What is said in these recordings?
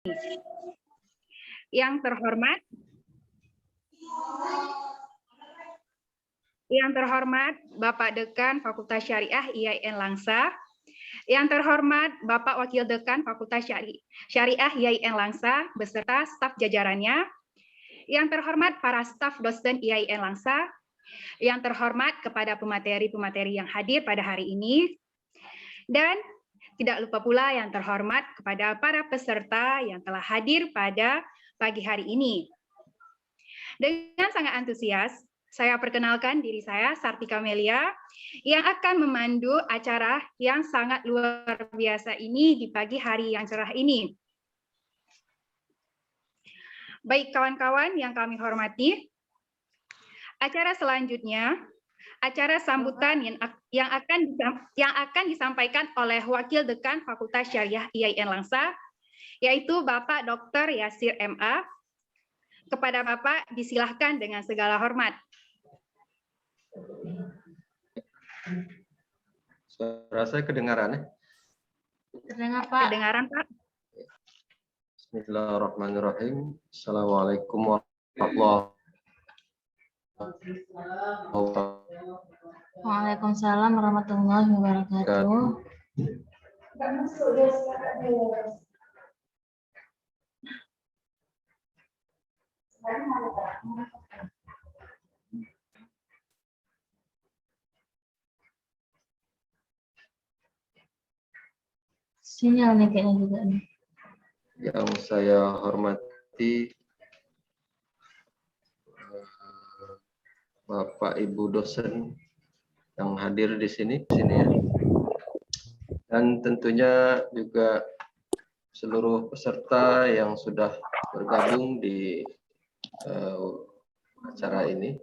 Yang terhormat Bapak Dekan Fakultas Syariah IAIN Langsa, yang terhormat Bapak Wakil Dekan Fakultas Syariah IAIN Langsa beserta staf jajarannya, yang terhormat para staf dosen IAIN Langsa, yang terhormat kepada pemateri-pemateri yang hadir pada hari ini, dan tidak lupa pula yang terhormat kepada para peserta yang telah hadir pada pagi hari ini. Dengan sangat antusias, saya perkenalkan diri saya, Sartika Melia, yang akan memandu acara yang sangat luar biasa ini di pagi hari yang cerah ini. Baik kawan-kawan yang kami hormati, acara selanjutnya, acara sambutan yang akan disampaikan oleh Wakil Dekan Fakultas Syariah IAIN Langsa, yaitu Bapak Dr. Yasir MA. Kepada Bapak disilahkan dengan segala hormat. Suara saya kedengaran ya? Terdengar Pak. Kedengaran Pak. Bismillahirrahmanirrahim. Assalamualaikum warahmatullahi wabarakatuh. Waalaikumsalam warahmatullahi wabarakatuh. Sinyal nih kayaknya juga nih. Yang saya hormati Bapak Ibu dosen yang hadir di sini ya. Dan tentunya juga seluruh peserta yang sudah bergabung di acara ini.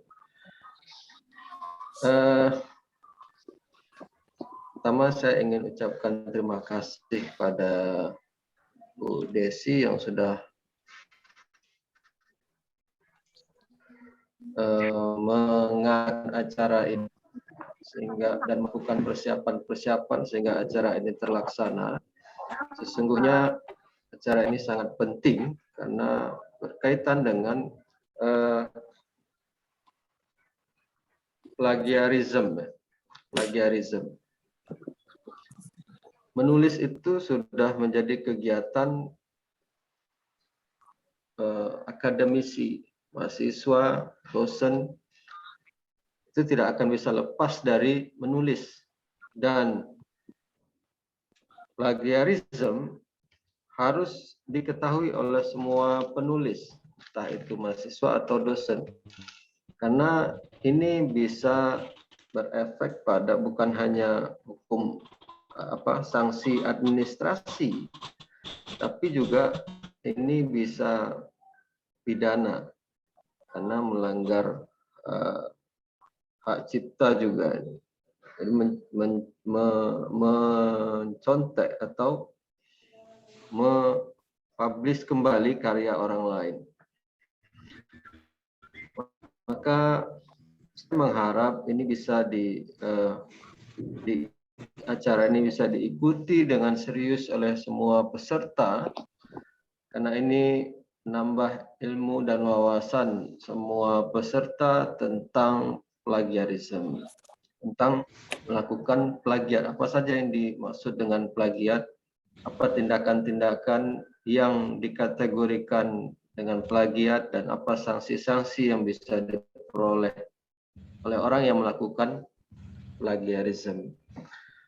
Pertama saya ingin ucapkan terima kasih pada Bu Desi yang sudah mengadakan acara ini dan melakukan persiapan sehingga acara ini terlaksana. Sesungguhnya acara ini sangat penting karena berkaitan dengan plagiarisme. Menulis itu sudah menjadi kegiatan akademisi, mahasiswa, dosen, itu tidak akan bisa lepas dari menulis. Dan plagiarisme harus diketahui oleh semua penulis, entah itu mahasiswa atau dosen. Karena ini bisa berefek pada bukan hanya hukum sanksi administrasi, tapi juga ini bisa pidana karena melanggar hak cipta juga. Jadi mencontek atau mempublish kembali karya orang lain. Maka saya mengharap ini bisa acara ini bisa diikuti dengan serius oleh semua peserta, karena ini menambah ilmu dan wawasan semua peserta tentang plagiarisme, tentang melakukan plagiat. Apa saja yang dimaksud dengan plagiat, apa tindakan-tindakan yang dikategorikan dengan plagiat, dan apa sanksi-sanksi yang bisa diperoleh oleh orang yang melakukan plagiarisme.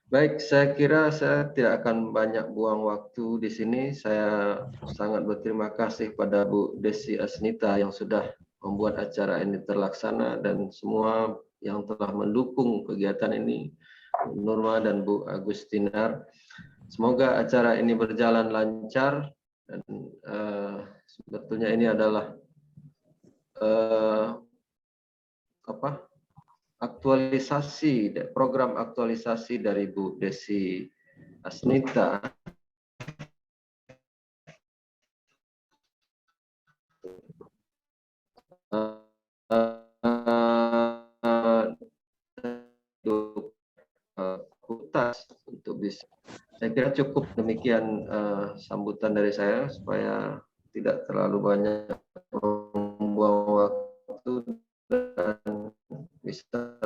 Baik, saya kira saya tidak akan banyak buang waktu di sini. Saya sangat berterima kasih pada Bu Desi Asnita yang sudah membuat acara ini terlaksana dan semua yang telah mendukung kegiatan ini, Bu Nurma dan Bu Agustinar. Semoga acara ini berjalan lancar dan sebetulnya ini adalah aktualisasi, program aktualisasi dari Bu Desi Asnita untuk bisa. Saya Saya kira cukup demikian sambutan dari saya supaya tidak terlalu banyak membuang waktu dan bisa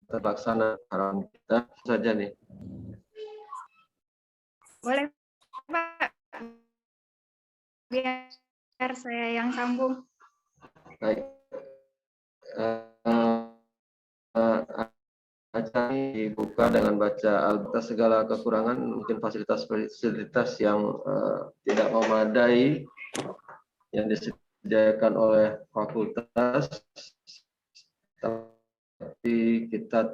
terlaksana harapan kita saja nih. Boleh, Pak. Biar saya yang sambung. Baik. Acara ini dibuka dengan baca atas segala kekurangan, mungkin fasilitas-fasilitas yang tidak memadai yang disediakan oleh fakultas, tapi kita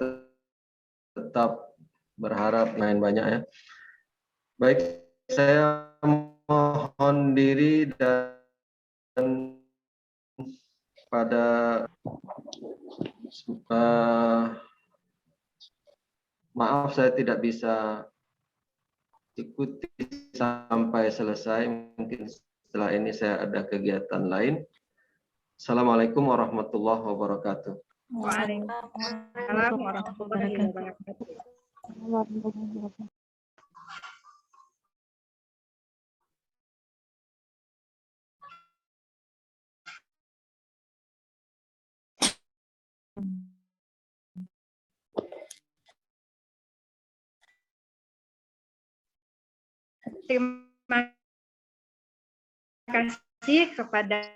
tetap berharap main banyak ya. Baik, saya mohon diri dan pada maaf saya tidak bisa ikuti sampai selesai. Mungkin setelah ini saya ada kegiatan lain. Assalamualaikum warahmatullahi wabarakatuh. Waalaikumsalam warahmatullahi wabarakatuh. Terima kasih kepada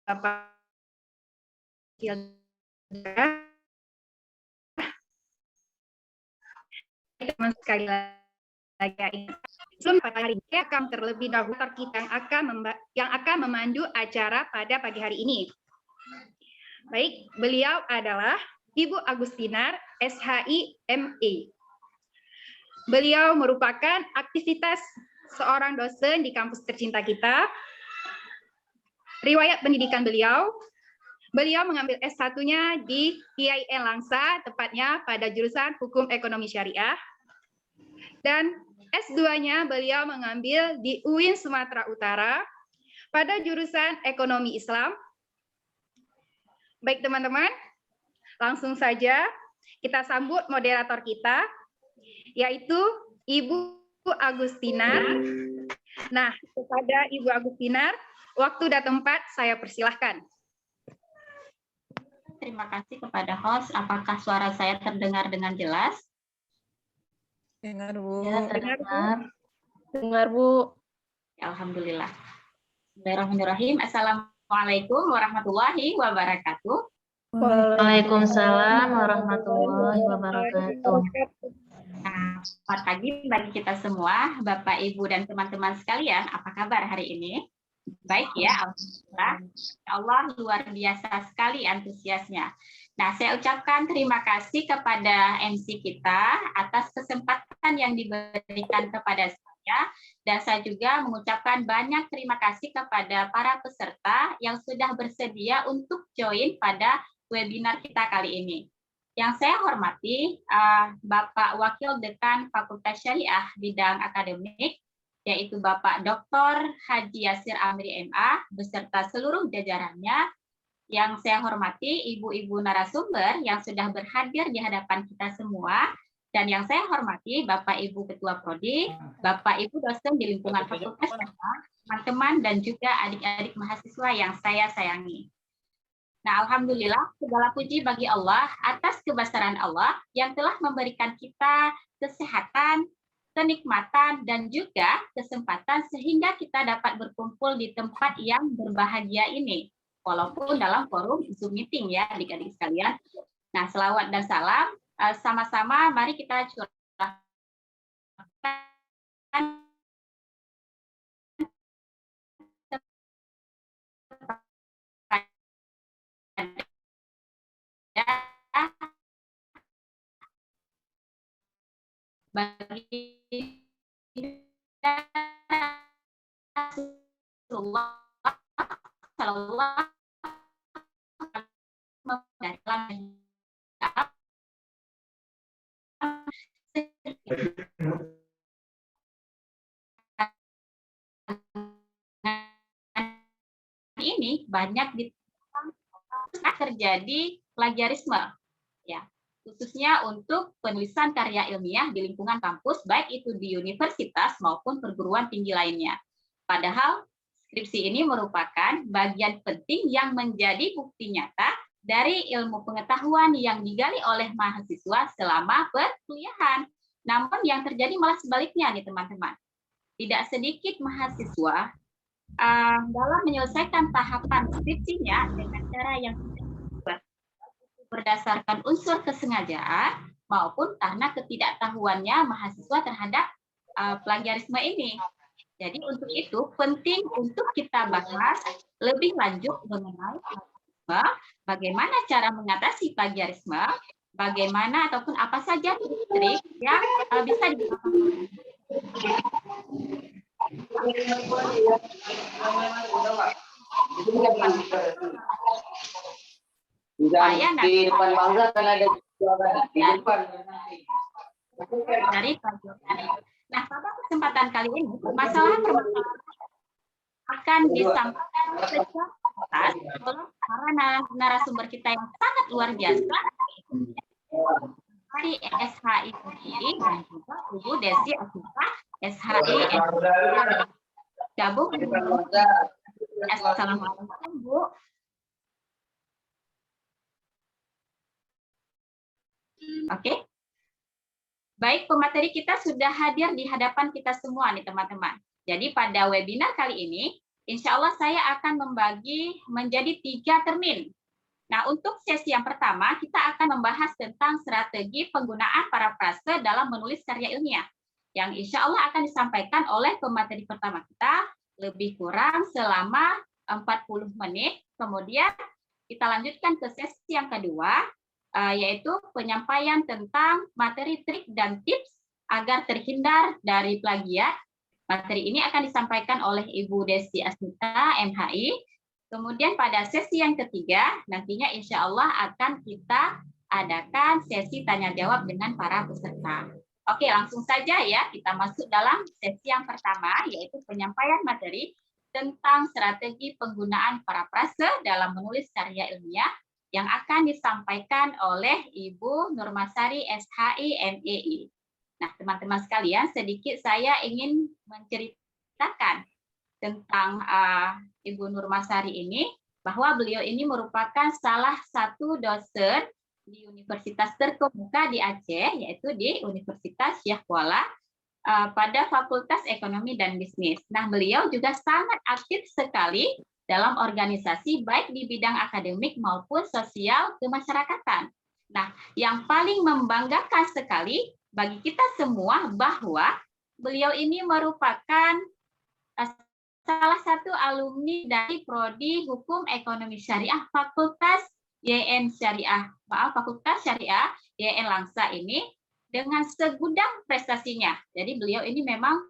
Bapak sekali lagi. Sebelum pada hari ini akan terlebih dahulu kita yang akan memandu acara pada pagi hari ini. Baik, beliau adalah Ibu Agustinar, SHI ME. Beliau merupakan aktivitas seorang dosen di kampus tercinta kita. Riwayat pendidikan beliau mengambil S1-nya di IAIN Langsa, tepatnya pada jurusan Hukum Ekonomi Syariah. Dan S2-nya beliau mengambil di UIN Sumatera Utara pada jurusan Ekonomi Islam. Baik teman-teman, langsung saja kita sambut moderator kita, yaitu Ibu Agustinar. Nah, kepada Ibu Agustinar, waktu dan tempat saya persilahkan. Terima kasih kepada host. Apakah suara saya terdengar dengan jelas? Dengar, Bu. Ya, terdengar. Dengar, Bu. Alhamdulillah. Bismillahirrahmanirrahim. Assalamualaikum warahmatullahi wabarakatuh. Waalaikumsalam warahmatullahi wabarakatuh. Nah, selamat pagi bagi kita semua, Bapak, Ibu, dan teman-teman sekalian. Apa kabar hari ini? Baik ya, alhamdulillah. Ya Allah, luar biasa sekali antusiasnya. Nah, saya ucapkan terima kasih kepada MC kita atas kesempatan yang diberikan kepada saya, dan saya juga mengucapkan banyak terima kasih kepada para peserta yang sudah bersedia untuk join pada webinar kita kali ini. Yang saya hormati Bapak Wakil Dekan Fakultas Syariah bidang akademik, yaitu Bapak Dr. Haji Yasir Amri MA beserta seluruh jajarannya. Yang saya hormati ibu-ibu narasumber yang sudah berhadir di hadapan kita semua, dan yang saya hormati Bapak Ibu Ketua Prodi, Bapak Ibu dosen di lingkungan fakultas, teman-teman dan juga adik-adik mahasiswa yang saya sayangi. Nah, alhamdulillah segala puji bagi Allah atas kebesaran Allah yang telah memberikan kita kesehatan, kenikmatan, dan juga kesempatan sehingga kita dapat berkumpul di tempat yang berbahagia ini. Walaupun dalam forum Zoom meeting ya adik-adik sekalian. Nah, selawat dan salam sama-sama mari kita curahkan bagi Rasulullah Sallallahu ini banyak terjadi plagiarisme ya. khususnya untuk penulisan karya ilmiah di lingkungan kampus, baik itu di universitas maupun perguruan tinggi lainnya. Padahal skripsi ini merupakan bagian penting yang menjadi bukti nyata dari ilmu pengetahuan yang digali oleh mahasiswa selama perkuliahan. Namun yang terjadi malah sebaliknya nih teman-teman. Tidak sedikit mahasiswa dalam menyelesaikan tahapan skripsinya dengan cara yang berdasarkan unsur kesengajaan maupun karena ketidaktahuannya mahasiswa terhadap plagiarisme ini. Jadi untuk itu penting untuk kita bahas lebih lanjut mengenai plagiarisme, bagaimana cara mengatasi plagiarisme, bagaimana ataupun apa saja trik yang bisa dilakukan. Di depan bangsa kan ada di depan. Dari pelajaran. Nah, pada kesempatan kali ini permasalahan akan disampaikan secara oleh para narasumber kita yang sangat luar biasa dari SHI dan juga Ibu Desi Asita SHI gabung. Assalamualaikum Bu. Oke. Baik, pemateri kita sudah hadir di hadapan kita semua nih teman-teman. Jadi pada webinar kali ini, insya Allah saya akan membagi menjadi 3 termin. Nah, untuk sesi yang pertama, kita akan membahas tentang strategi penggunaan parafrase dalam menulis karya ilmiah, yang insya Allah akan disampaikan oleh pemateri pertama kita, lebih kurang selama 40 menit. Kemudian kita lanjutkan ke sesi yang kedua, yaitu penyampaian tentang materi trik dan tips agar terhindar dari plagiat. Materi ini akan disampaikan oleh Ibu Desi Asmita, MHI. Kemudian pada sesi yang ketiga, nantinya insya Allah akan kita adakan sesi tanya-jawab dengan para peserta. Oke, langsung saja ya, kita masuk dalam sesi yang pertama, yaitu penyampaian materi tentang strategi penggunaan parafrase dalam menulis karya ilmiah, yang akan disampaikan oleh Ibu Nurmasari SHI MEI. Nah, teman-teman sekalian, sedikit saya ingin menceritakan tentang Ibu Nurmasari ini, bahwa beliau ini merupakan salah satu dosen di universitas terkemuka di Aceh, yaitu di Universitas Syekh Kuala pada Fakultas Ekonomi dan Bisnis. Nah, beliau juga sangat aktif sekali dalam organisasi baik di bidang akademik maupun sosial kemasyarakatan. Nah, yang paling membanggakan sekali bagi kita semua bahwa beliau ini merupakan salah satu alumni dari Prodi Hukum Ekonomi Syariah Fakultas Fakultas Syariah YN Langsa ini dengan segudang prestasinya. Jadi beliau ini memang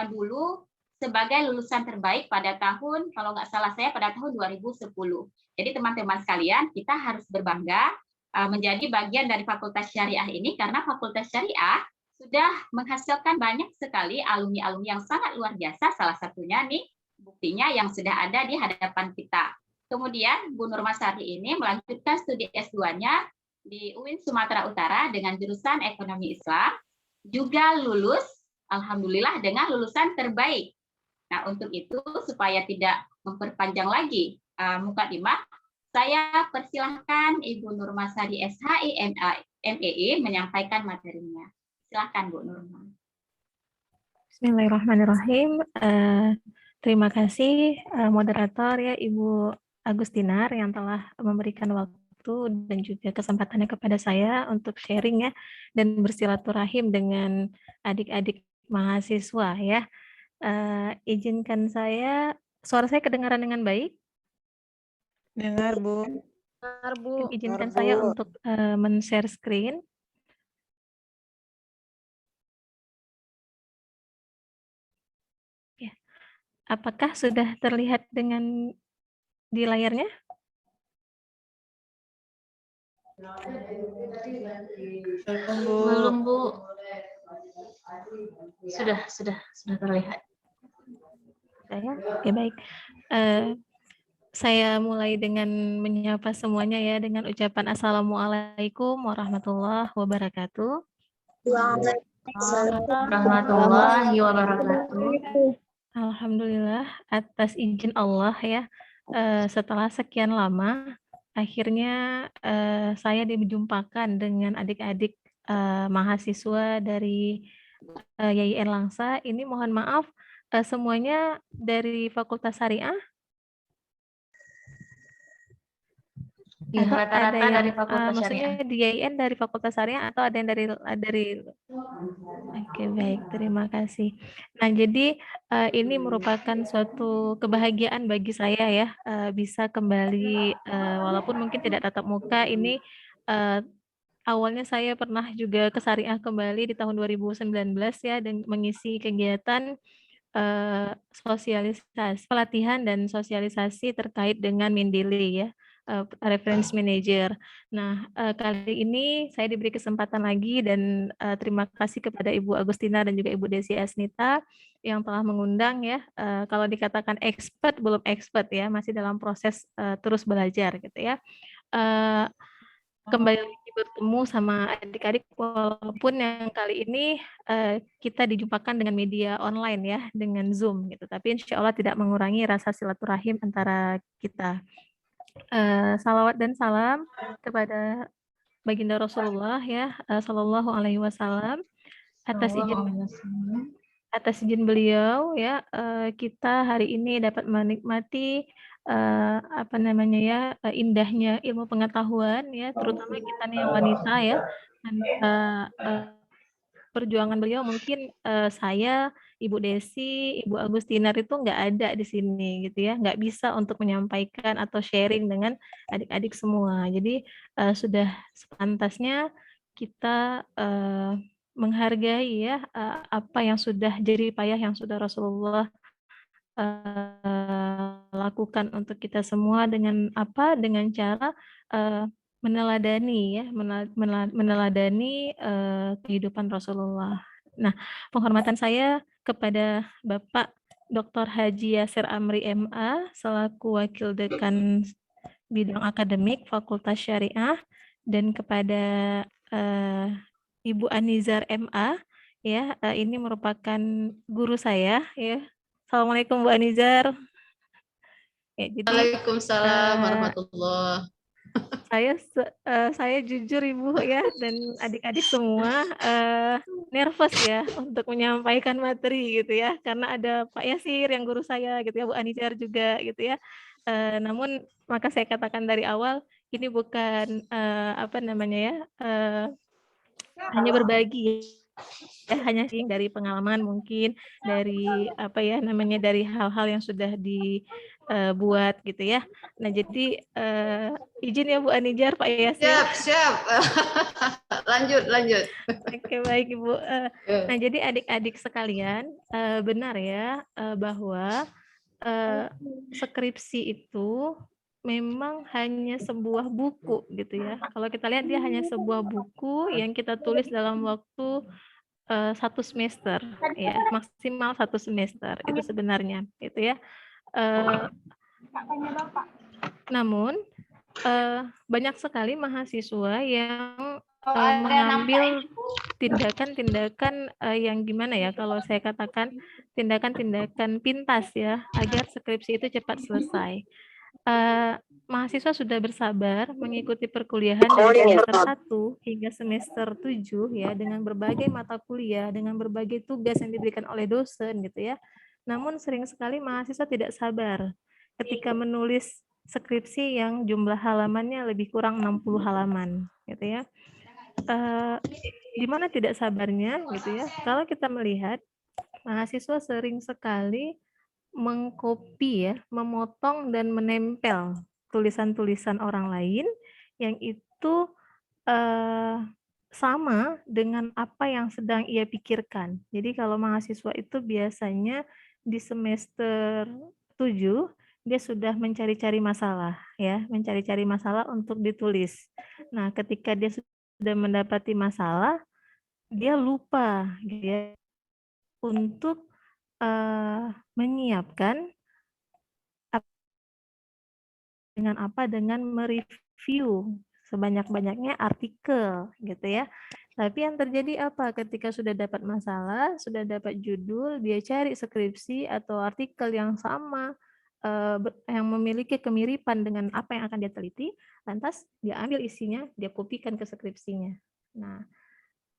dulu sebagai lulusan terbaik pada tahun, kalau nggak salah saya, pada tahun 2010. Jadi teman-teman sekalian, kita harus berbangga menjadi bagian dari Fakultas Syariah ini, karena Fakultas Syariah sudah menghasilkan banyak sekali alumni-alumni yang sangat luar biasa, salah satunya nih, buktinya yang sudah ada di hadapan kita. Kemudian Bu Nurmasari ini melanjutkan studi S2-nya di UIN Sumatera Utara dengan jurusan Ekonomi Islam, juga lulus, alhamdulillah, dengan lulusan terbaik. Nah, untuk itu, supaya tidak memperpanjang lagi mukadimah, saya persilahkan Ibu Nurmasari SHI MEI menyampaikan materinya. Silakan Bu Nurma. Bismillahirrahmanirrahim. Terima kasih moderator ya Ibu Agustinar yang telah memberikan waktu dan juga kesempatannya kepada saya untuk sharing ya dan bersilaturahim dengan adik-adik mahasiswa ya. Izinkan suara saya kedengaran dengan baik? Dengar, Bu. Dengar, Bu. Izinkan saya untuk men-share screen. Ya. Apakah sudah terlihat di layarnya? Belum, Bu. Sudah terlihat. Oke, baik. Saya mulai dengan menyapa semuanya ya dengan ucapan Assalamualaikum warahmatullahi wabarakatuh. Warahmatullahi wabarakatuh. Alhamdulillah atas izin Allah ya, setelah sekian lama akhirnya saya dijumpakan dengan adik-adik mahasiswa dari YIN Langsa. Ini mohon maaf semuanya dari Fakultas Syariah Iya, atau ada rata-rata yang dari Fakultas maksudnya Syariah. di YIN dari Fakultas Syariah atau ada yang dari Oke, baik, terima kasih. Nah, jadi ini merupakan suatu kebahagiaan bagi saya ya, bisa kembali walaupun mungkin tidak tatap muka. Ini awalnya saya pernah juga ke Syariah kembali di tahun 2019 ya, dan mengisi kegiatan sosialisasi, pelatihan dan sosialisasi terkait dengan Mendeley ya, reference manager. Nah, kali ini saya diberi kesempatan lagi dan terima kasih kepada Ibu Agustina dan juga Ibu Desi Asnita yang telah mengundang ya. Kalau dikatakan expert belum expert ya, masih dalam proses terus belajar gitu ya. Kembali lagi bertemu sama adik-adik walaupun yang kali ini kita dijumpakan dengan media online ya, dengan Zoom gitu. Tapi insya Allah tidak mengurangi rasa silaturahim antara kita. Salawat dan salam kepada baginda Rasulullah ya, Sallallahu Alaihi Wasallam. Atas izin beliau ya, kita hari ini dapat menikmati apa namanya ya, indahnya ilmu pengetahuan ya, terutama kita nih yang wanita ya, tanpa perjuangan beliau mungkin saya, Ibu Desi, Ibu Agustinar itu nggak ada di sini gitu ya, nggak bisa untuk menyampaikan atau sharing dengan adik-adik semua. Jadi sudah sepantasnya kita menghargai ya apa yang sudah jerih payah yang sudah Rasulullah lakukan untuk kita semua dengan apa? Dengan cara meneladani ya, meneladani kehidupan Rasulullah. Nah, penghormatan saya kepada Bapak Dr. Haji Yasir Amri MA selaku Wakil Dekan Bidang Akademik Fakultas Syariah dan kepada Ibu Anizar MA ya, ini merupakan guru saya ya. Assalamualaikum Bu Anizar. Ya, jadi Waalaikumsalam warahmatullahi. saya jujur Ibu ya dan adik-adik semua nervous ya untuk menyampaikan materi gitu ya, karena ada Pak Yasir yang guru saya gitu ya, Bu Anizar juga gitu ya. Namun maka saya katakan dari awal ini bukan apa namanya ya, hanya berbagi ya, hanya sih dari pengalaman mungkin dari apa ya namanya, dari hal-hal yang sudah dibuat gitu ya. Nah, jadi izin ya Bu Anijar, Pak Yasir. Siap. Lanjut. Oke, baik Ibu. Nah, jadi adik-adik sekalian, benar ya bahwa skripsi itu memang hanya sebuah buku gitu ya. Kalau kita lihat dia hanya sebuah buku yang kita tulis dalam waktu 1 semester ya, maksimal 1 semester itu sebenarnya gitu ya. Namun banyak sekali mahasiswa yang mengambil tindakan-tindakan yang gimana ya, kalau saya katakan tindakan-tindakan pintas ya agar skripsi itu cepat selesai. Mahasiswa sudah bersabar mengikuti perkuliahan dari semester 1 hingga semester 7 ya, dengan berbagai mata kuliah, dengan berbagai tugas yang diberikan oleh dosen gitu ya. Namun sering sekali mahasiswa tidak sabar ketika menulis skripsi yang jumlah halamannya lebih kurang 60 halaman gitu ya. Di mana tidak sabarnya gitu ya, kalau kita melihat mahasiswa sering sekali mengcopy ya, memotong dan menempel tulisan-tulisan orang lain yang itu sama dengan apa yang sedang ia pikirkan. Jadi kalau mahasiswa itu biasanya di semester 7 dia sudah mencari-cari masalah ya, mencari-cari masalah untuk ditulis. Nah, ketika dia sudah mendapati masalah, dia lupa dia untuk menyiapkan dengan apa? Dengan mereview sebanyak-banyaknya artikel gitu ya. Tapi yang terjadi apa? Ketika sudah dapat masalah, sudah dapat judul, dia cari skripsi atau artikel yang sama, yang memiliki kemiripan dengan apa yang akan dia teliti, lantas dia ambil isinya, dia kopikan ke skripsinya. Nah,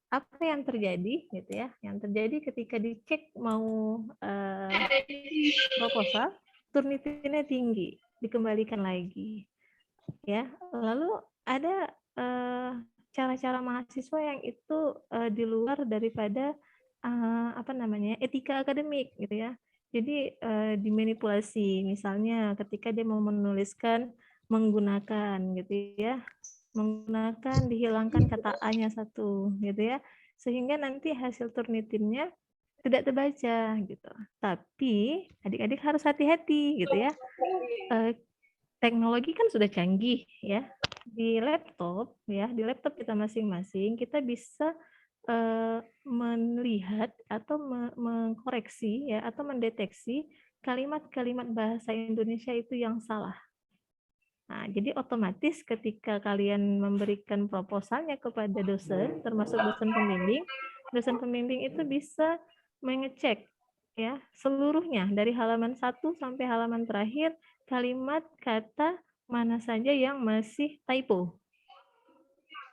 apa yang terjadi gitu ya? Yang terjadi ketika dicek mau proposal, Turnitinnya tinggi, dikembalikan lagi. Ya, lalu ada cara-cara mahasiswa yang itu di luar daripada apa namanya etika akademik gitu ya. Jadi dimanipulasi, misalnya ketika dia mau menuliskan menggunakan gitu ya, menggunakan dihilangkan kata A-nya satu gitu ya, sehingga nanti hasil Turnitinnya tidak terbaca gitu. Tapi adik-adik harus hati-hati gitu ya. Teknologi kan sudah canggih ya. Di laptop kita masing-masing kita bisa melihat atau mengkoreksi ya atau mendeteksi kalimat-kalimat bahasa Indonesia itu yang salah. Nah, jadi otomatis ketika kalian memberikan proposalnya kepada dosen, termasuk dosen pembimbing itu bisa mengecek ya seluruhnya dari halaman 1 sampai halaman terakhir kalimat kata mana saja yang masih typo.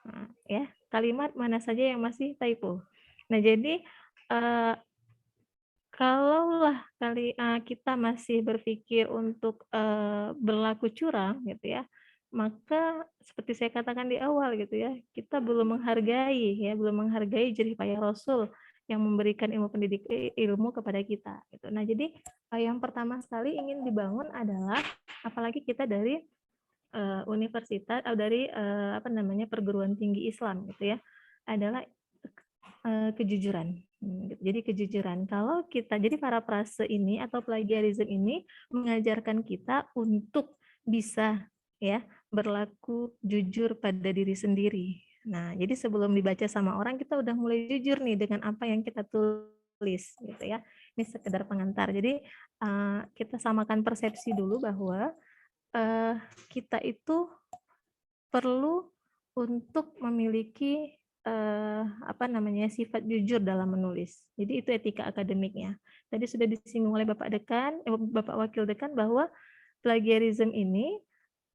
Nah, ya, kalimat mana saja yang masih typo. Nah, jadi kalaulah kita masih berpikir untuk berlaku curang gitu ya, maka seperti saya katakan di awal gitu ya, kita belum menghargai jerih payah Rasul yang memberikan ilmu kepada kita gitu. Nah, jadi yang pertama sekali ingin dibangun adalah apalagi kita dari universitas atau dari apa namanya perguruan tinggi Islam gitu ya, adalah kejujuran. Jadi kejujuran. Kalau kita jadi parafrase ini atau plagiarism ini mengajarkan kita untuk bisa ya berlaku jujur pada diri sendiri. Nah, jadi sebelum dibaca sama orang kita udah mulai jujur nih dengan apa yang kita tulis gitu ya. Ini sekedar pengantar. Jadi kita samakan persepsi dulu bahwa kita itu perlu untuk memiliki apa namanya sifat jujur dalam menulis. Jadi itu etika akademiknya. Tadi sudah disinggung oleh Bapak Wakil Dekan bahwa plagiarism ini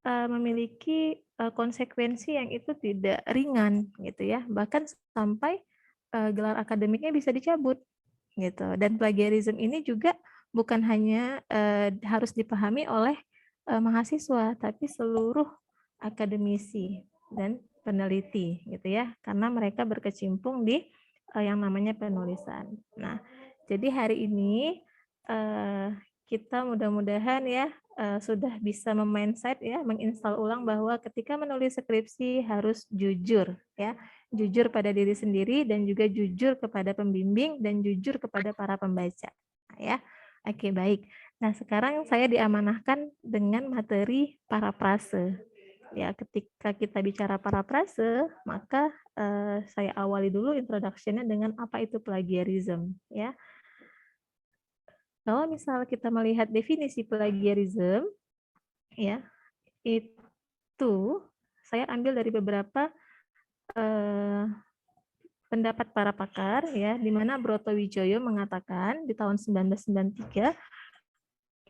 memiliki konsekuensi yang itu tidak ringan gitu ya. Bahkan sampai gelar akademiknya bisa dicabut gitu. Dan plagiarism ini juga bukan hanya harus dipahami oleh mahasiswa, tapi seluruh akademisi dan peneliti gitu ya, karena mereka berkecimpung di yang namanya penulisan. Nah, jadi hari ini kita mudah-mudahan ya sudah bisa memindset ya, menginstal ulang bahwa ketika menulis skripsi harus jujur ya, jujur pada diri sendiri dan juga jujur kepada pembimbing dan jujur kepada para pembaca. Nah, ya, oke baik. Nah, sekarang saya diamanahkan dengan materi parafrase. Ya, ketika kita bicara parafrase, maka saya awali dulu introduction-nya dengan apa itu plagiarism, ya. Kalau misal kita melihat definisi plagiarism, ya, itu saya ambil dari beberapa pendapat para pakar, ya, di mana Broto Wijoyo mengatakan di tahun 1993,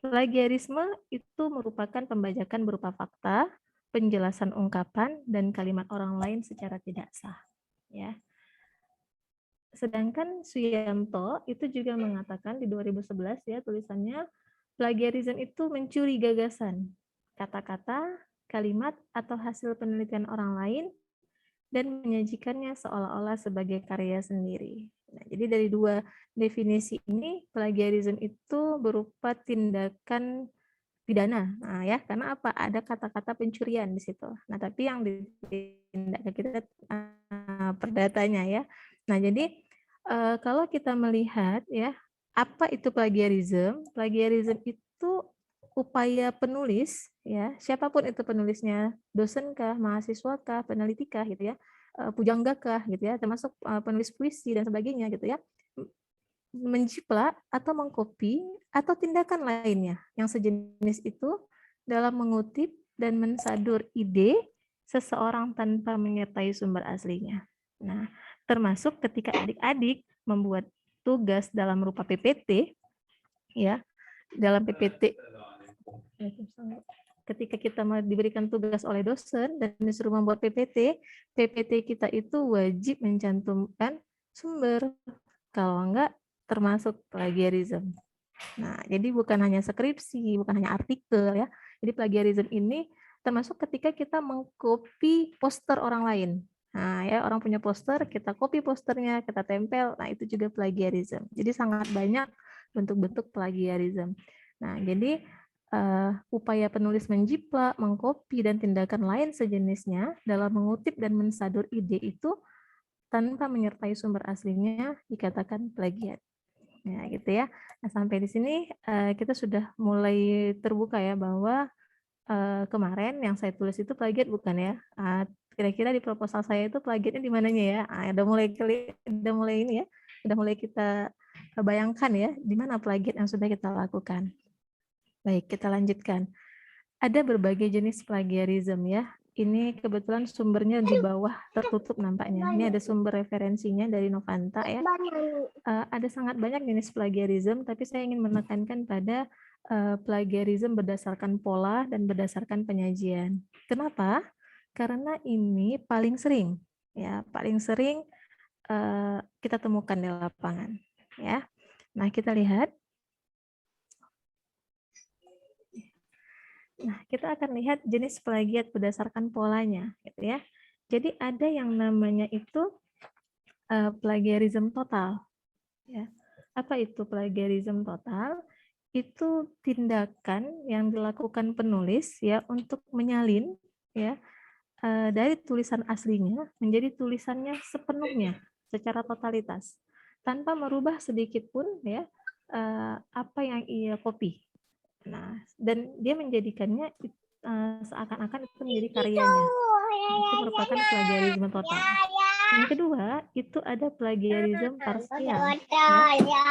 plagiarisme itu merupakan pembajakan berupa fakta, penjelasan ungkapan dan kalimat orang lain secara tidak sah. Ya. Sedangkan Suyanto itu juga mengatakan di 2011 ya tulisannya plagiarism itu mencuri gagasan, kata-kata, kalimat atau hasil penelitian orang lain dan menyajikannya seolah-olah sebagai karya sendiri. Nah, jadi dari dua definisi ini plagiarism itu berupa tindakan pidana, nah ya, karena apa? Ada kata-kata pencurian di situ. Nah, tapi yang ditindak kita perdatanya ya. Nah, jadi kalau kita melihat ya, apa itu plagiarism? Plagiarism itu upaya penulis ya, siapapun itu penulisnya, dosenkah, mahasiswakah, penelitikah gitu ya, pujanggakah gitu ya, termasuk penulis puisi dan sebagainya gitu ya, menjiplak atau mengcopy atau tindakan lainnya yang sejenis itu dalam mengutip, dan mensadur ide seseorang tanpa menyertai sumber aslinya. Nah, termasuk ketika adik-adik membuat tugas dalam rupa PPT, ya, dalam PPT. Ketika kita diberikan tugas oleh dosen dan disuruh membuat PPT, PPT kita itu wajib mencantumkan sumber. Kalau enggak, termasuk plagiarism. Nah, jadi bukan hanya skripsi, bukan hanya artikel ya. Jadi plagiarism ini termasuk ketika kita mengcopy poster orang lain. Nah, ya orang punya poster, kita copy posternya, kita tempel. Nah, itu juga plagiarism. Jadi sangat banyak bentuk-bentuk plagiarism. Nah, jadi upaya penulis menjiplak, mengcopy dan tindakan lain sejenisnya dalam mengutip dan mensadur ide itu tanpa menyertai sumber aslinya dikatakan plagiat. Ya, gitu ya. Nah, sampai di sini kita sudah mulai terbuka ya bahwa kemarin yang saya tulis itu plagiat bukan ya. Kira-kira di proposal saya itu plagiatnya di mananya ya. Udah mulai ini ya. Udah mulai kita bayangkan ya di mana plagiat yang sudah kita lakukan. Baik, kita lanjutkan. Ada berbagai jenis plagiarism ya. Ini kebetulan sumbernya di bawah tertutup nampaknya. Ini ada sumber referensinya dari Novanta ya. Ada sangat banyak jenis plagiarism, tapi saya ingin menekankan pada plagiarism berdasarkan pola dan berdasarkan penyajian. Kenapa? Karena ini paling sering, ya, paling sering kita temukan di lapangan. Ya, nah kita lihat. Nah, kita akan lihat jenis plagiat berdasarkan polanya, gitu ya. Jadi ada yang namanya itu plagiarism total. Ya. Apa itu plagiarism total? Itu tindakan yang dilakukan penulis ya untuk menyalin ya dari tulisan aslinya menjadi tulisannya sepenuhnya secara totalitas tanpa merubah sedikit pun ya apa yang ia copy. Nah, dan dia menjadikannya seakan-akan itu menjadi karyanya. Itu merupakan plagiarisme total. Yang kedua, itu ada plagiarisme parsial. Ya.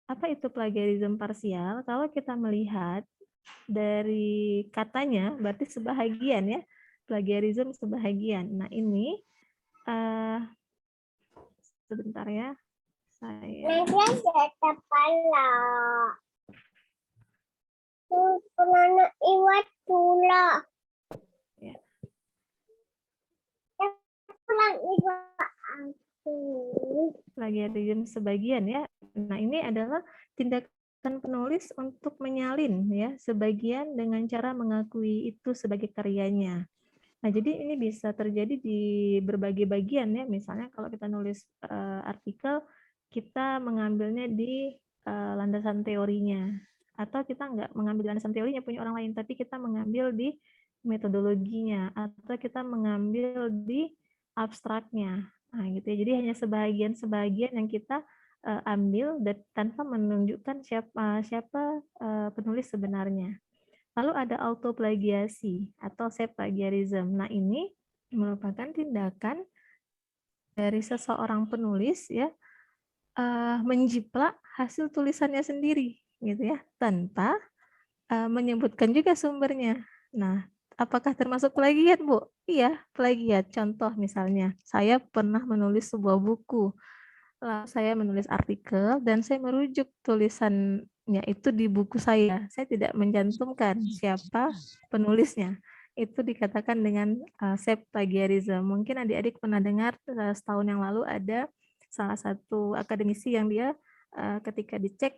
Apa itu plagiarisme parsial? Kalau kita melihat dari katanya, berarti sebahagian ya, plagiarisme sebahagian. Nah ini, sebentar ya, saya. Ya. Plagiarisme sebagian ya. Nah, ini adalah tindakan penulis untuk menyalin ya sebagian dengan cara mengakui itu sebagai karyanya. Nah, jadi ini bisa terjadi di berbagai bagian ya. Misalnya kalau kita nulis artikel, kita mengambilnya di landasan teorinya. Atau kita nggak mengambil landasan teorinya punya orang lain, tapi kita mengambil di metodologinya. Atau kita mengambil di abstraknya. Nah, gitu ya. Jadi hanya sebagian yang kita ambil dan tanpa menunjukkan siapa penulis sebenarnya. Lalu ada autoplagiasi atau self-plagiarism. Nah, ini merupakan tindakan dari seseorang penulis ya menjiplak hasil tulisannya sendiri gitu ya, tanpa menyebutkan juga sumbernya. Nah, apakah termasuk plagiat, Bu? Iya, plagiat. Contoh misalnya, saya pernah menulis sebuah buku. Lalu saya menulis artikel dan saya merujuk tulisannya itu di buku saya. Saya tidak mencantumkan siapa penulisnya. Itu dikatakan dengan self-plagiarism. Mungkin adik-adik pernah dengar setahun yang lalu ada salah satu akademisi yang dia ketika dicek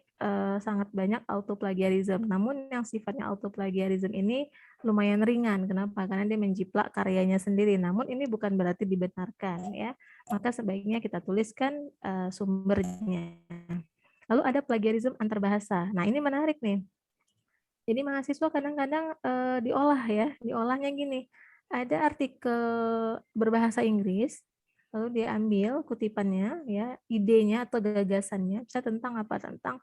sangat banyak autoplagiarism. Namun yang sifatnya autoplagiarism ini lumayan ringan. Kenapa? Karena dia menjiplak karyanya sendiri. Namun ini bukan berarti dibenarkan ya. Maka sebaiknya kita tuliskan sumbernya. Lalu ada plagiarism antar bahasa. Nah, ini menarik nih. Jadi mahasiswa kadang-kadang diolah ya. Diolahnya gini. Ada artikel berbahasa Inggris, lalu dia ambil kutipannya ya, idenya atau gagasannya, bisa tentang apa? Tentang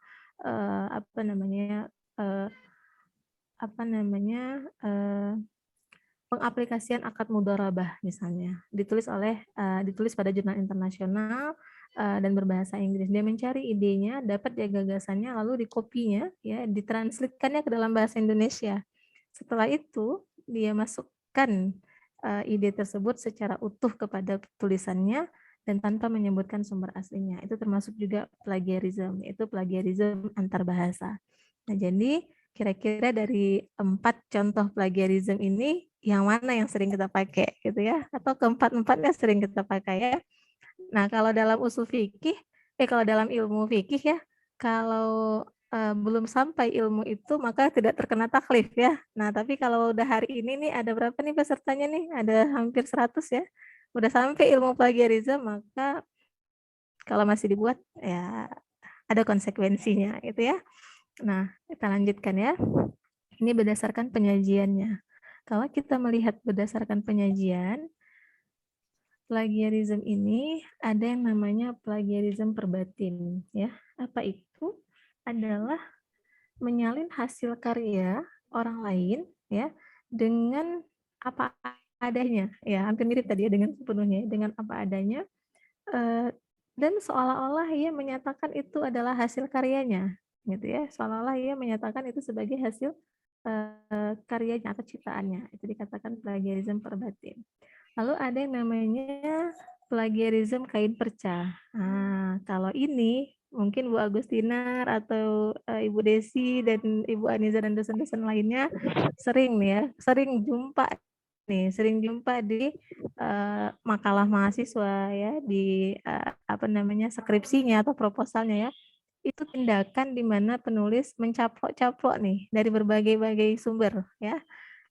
pengaplikasian akad mudharabah misalnya, ditulis pada jurnal internasional dan berbahasa Inggris. Dia mencari idenya, dapat dia gagasannya, lalu dikopinya ya, ditranslitkannya ke dalam bahasa Indonesia. Setelah itu dia masukkan ide tersebut secara utuh kepada tulisannya dan tanpa menyebutkan sumber aslinya. Itu termasuk juga plagiarism, yaitu plagiarism antar bahasa. Nah, jadi kira-kira dari 4 contoh plagiarism ini yang mana yang sering kita pakai gitu ya? Atau keempat-empatnya sering kita pakai ya? Nah, kalau dalam usul fikih, kalau dalam ilmu fikih ya, kalau belum sampai ilmu itu maka tidak terkena taklif ya. Nah, tapi kalau udah hari ini nih ada berapa nih pesertanya nih? Ada hampir 100 ya. Udah sampai ilmu plagiarisme maka kalau masih dibuat ya ada konsekuensinya gitu ya. Nah, kita lanjutkan ya. Ini berdasarkan penyajiannya. Kalau kita melihat berdasarkan penyajian, plagiarisme ini ada yang namanya plagiarisme perbatin ya. Apa itu? Adalah menyalin hasil karya orang lain ya dengan apa adanya ya, hampir mirip tadi ya dengan sepenuhnya dengan apa adanya, dan seolah-olah ia menyatakan itu adalah hasil karyanya gitu ya, seolah-olah ia menyatakan itu sebagai hasil karyanya atau ciptaannya, itu dikatakan plagiarisme perbatin. Lalu ada yang namanya plagiarisme kain perca. Nah, kalau ini mungkin Bu Agustinar atau Ibu Desi dan Ibu Aniza dan dosen-dosen lainnya sering nih ya, sering jumpa di makalah mahasiswa ya, di apa namanya skripsinya atau proposalnya ya. Itu tindakan di mana penulis mencaplok-caplok nih dari berbagai-bagai sumber ya.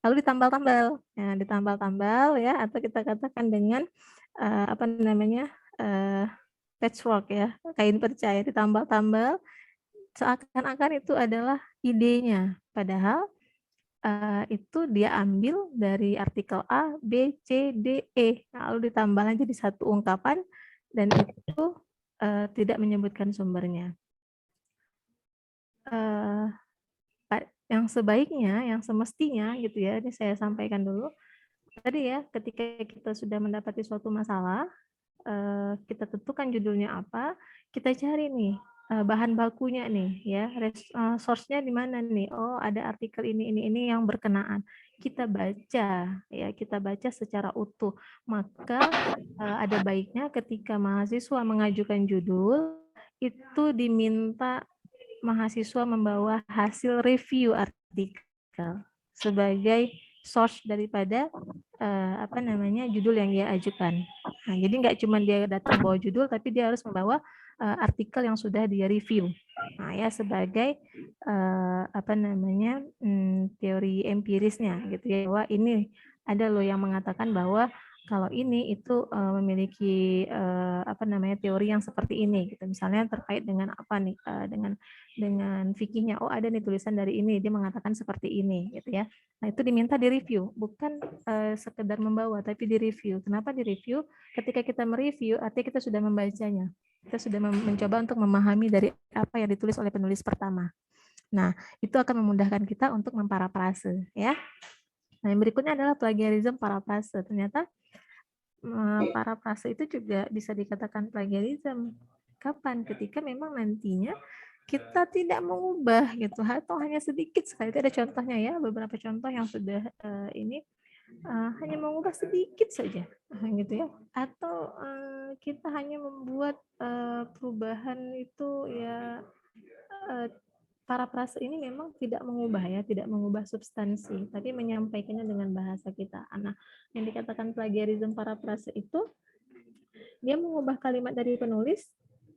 Lalu ditambal-tambal. Nah, ditambal-tambal ya atau kita katakan dengan apa namanya? Patchwork ya, kain perca ditambal-tambal seakan-akan itu adalah idenya, padahal itu dia ambil dari artikel A, B, C, D, E, lalu ditambahnya jadi satu ungkapan dan itu tidak menyebutkan sumbernya. Yang sebaiknya, yang semestinya gitu ya, ini saya sampaikan dulu. Tadi ya, ketika kita sudah mendapati suatu masalah, kita tentukan judulnya apa, kita cari nih bahan bakunya nih ya, source-nya di mana nih? Oh, ada artikel ini yang berkenaan. Kita baca ya, kita baca secara utuh. Maka ada baiknya ketika mahasiswa mengajukan judul itu diminta mahasiswa membawa hasil review artikel sebagai source daripada apa namanya judul yang dia ajukan. Nah, jadi nggak cuma dia datang bawa judul, tapi dia harus membawa artikel yang sudah dia review. Nah, ya sebagai apa namanya teori empirisnya gitu ya, bahwa ini ada loh yang mengatakan bahwa kalau ini itu memiliki apa namanya teori yang seperti ini gitu. Misalnya terkait dengan apa nih dengan fikihnya, oh ada nih tulisan dari ini dia mengatakan seperti ini gitu ya. Nah, itu diminta direview, bukan sekedar membawa tapi direview. Kenapa direview? Ketika kita mereview artinya kita sudah membacanya. Kita sudah mencoba untuk memahami dari apa yang ditulis oleh penulis pertama. Nah, itu akan memudahkan kita untuk memparafrase ya. Nah, yang berikutnya adalah plagiarisme parafrase. Ternyata parafrase itu juga bisa dikatakan plagiarisme. Kapan? Ketika memang nantinya kita tidak mengubah gitu atau hanya sedikit sekali. Itu ada contohnya ya, beberapa contoh yang sudah ini hanya mengubah sedikit saja gitu ya. Atau kita hanya membuat perubahan itu ya parafrase ini memang tidak mengubah ya, tidak mengubah substansi, tapi menyampaikannya dengan bahasa kita. Nah, yang dikatakan plagiarisme parafrase itu dia mengubah kalimat dari penulis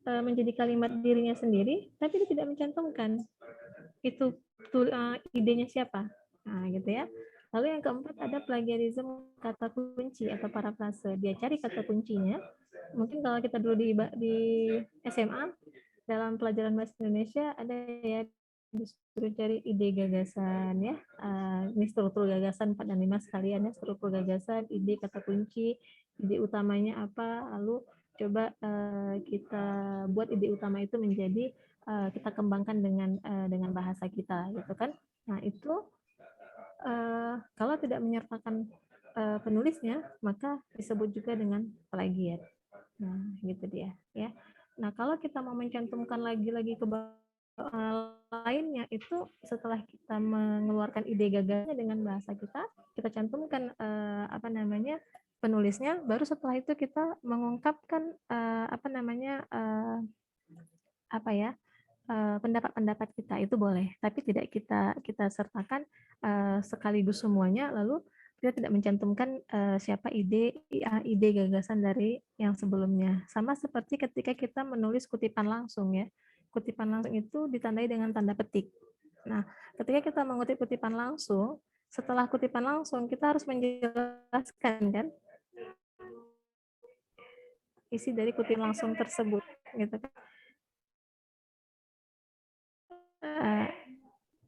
menjadi kalimat dirinya sendiri, tapi dia tidak mencantumkan itu idenya siapa. Nah, gitu ya. Lalu yang keempat ada plagiarisme kata kunci atau parafrase. Dia cari kata kuncinya. Mungkin kalau kita dulu di SMA dalam pelajaran bahasa Indonesia ada ya disuruh cari ide gagasan ya, ini struktur gagasan 4 dan 5 sekalian ya, struktur gagasan, ide, kata kunci, ide utamanya apa, lalu coba kita buat ide utama itu menjadi kita kembangkan dengan bahasa kita gitu kan. Nah itu kalau tidak menyertakan penulisnya maka disebut juga dengan plagiat. Nah gitu dia ya. Nah kalau kita mau mencantumkan lagi ke lainnya itu setelah kita mengeluarkan ide gagasannya dengan bahasa kita cantumkan penulisnya, baru setelah itu kita mengungkapkan pendapat-pendapat kita itu boleh, tapi tidak kita sertakan sekaligus semuanya, lalu kita tidak mencantumkan siapa ide gagasan dari yang sebelumnya. Sama seperti ketika kita menulis kutipan langsung ya. Kutipan langsung itu ditandai dengan tanda petik. Nah, ketika kita mengutip kutipan langsung, setelah kutipan langsung kita harus menjelaskan kan isi dari kutipan langsung tersebut, gitu kan.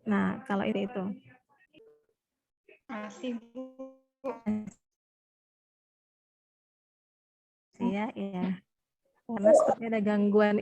Nah, kalau itu. Masih, Bu. Ya. Karena sepertinya ada gangguan